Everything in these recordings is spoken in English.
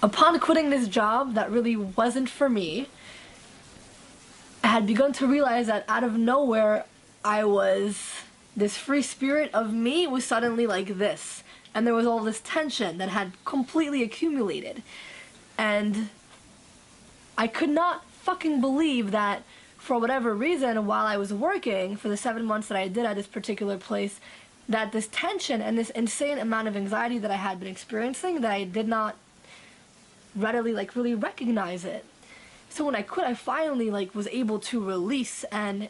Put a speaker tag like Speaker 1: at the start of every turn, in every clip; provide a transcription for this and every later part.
Speaker 1: Upon quitting this job that really wasn't for me, I had begun to realize that out of nowhere, this free spirit of me was suddenly like this. And there was all this tension that had completely accumulated. And I could not fucking believe that for whatever reason, while I was working for the 7 months that I did at this particular place, that this tension and this insane amount of anxiety that I had been experiencing, that I did not readily really recognize it. So when I quit, I finally was able to release, and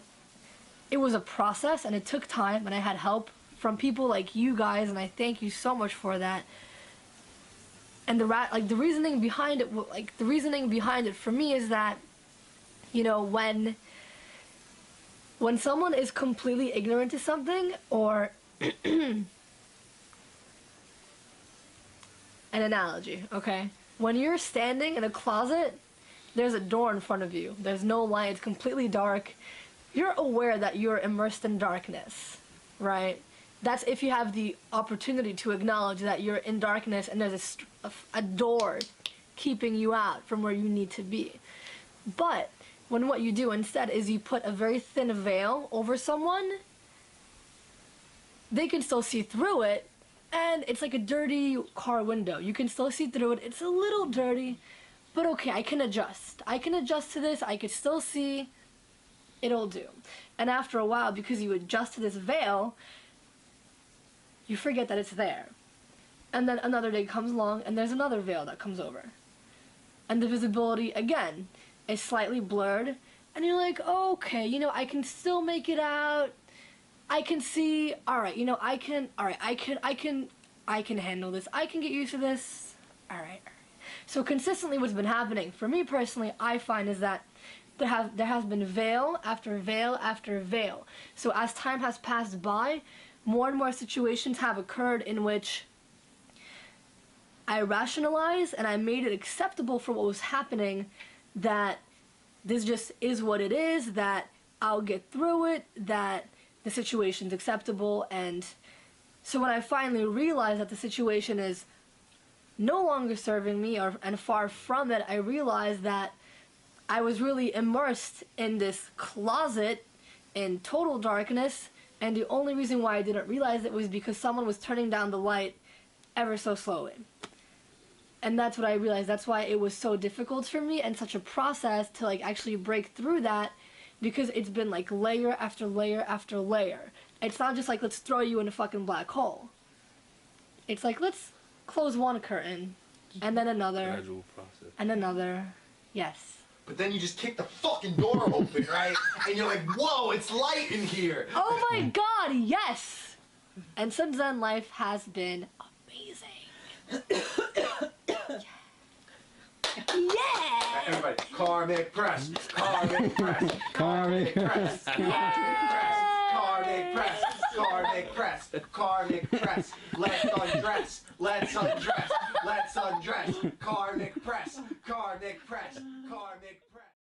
Speaker 1: it was a process and it took time, and I had help from people like you guys, and I thank you so much for that. And the reasoning behind it for me is that, you know, when someone is completely ignorant to something, or an analogy, okay? When you're standing in a closet, there's a door in front of you. There's no light, it's completely dark. You're aware that you're immersed in darkness, right? That's if you have the opportunity to acknowledge that you're in darkness and there's a door keeping you out from where you need to be. But when what you do instead is you put a very thin veil over someone, they can still see through it, and it's like a dirty car window. You can still see through it. It's a little dirty, but okay, I can adjust. I can adjust to this. I can still see. It'll do. And after a while, because you adjust to this veil, you forget that it's there. And then another day comes along, and there's another veil that comes over. And the visibility, again, is slightly blurred, and you're like, oh, okay, you know, I can still make it out. I can see, alright, you know, I can handle this. I can get used to this. Alright. So consistently what's been happening, for me personally, I find is that there has been veil after veil after veil. So as time has passed by, more and more situations have occurred in which I rationalized and I made it acceptable for what was happening, that this just is what it is, that I'll get through it, that the situation's acceptable. And so when I finally realized that the situation is no longer serving me, and far from it, I realized that I was really immersed in this closet in total darkness, and the only reason why I didn't realize it was because someone was turning down the light ever so slowly. And that's what I realized. That's why it was so difficult for me and such a process to actually break through that, because it's been layer after layer after layer. It's not just let's throw you in a fucking black hole. It's let's close one curtain, and then another,
Speaker 2: gradual process,
Speaker 1: and another. Yes.
Speaker 3: But then you just kick the fucking door open, right? And you're like, whoa, it's light in here.
Speaker 1: Oh my god, yes! And since then, life has been amazing. Yeah!
Speaker 3: Everybody, karmic press, karmic press,
Speaker 2: karmic press,
Speaker 3: karmic press, karmic press, karmic press, let's undress, let's undress, let's undress, karmic press, karmic press, karmic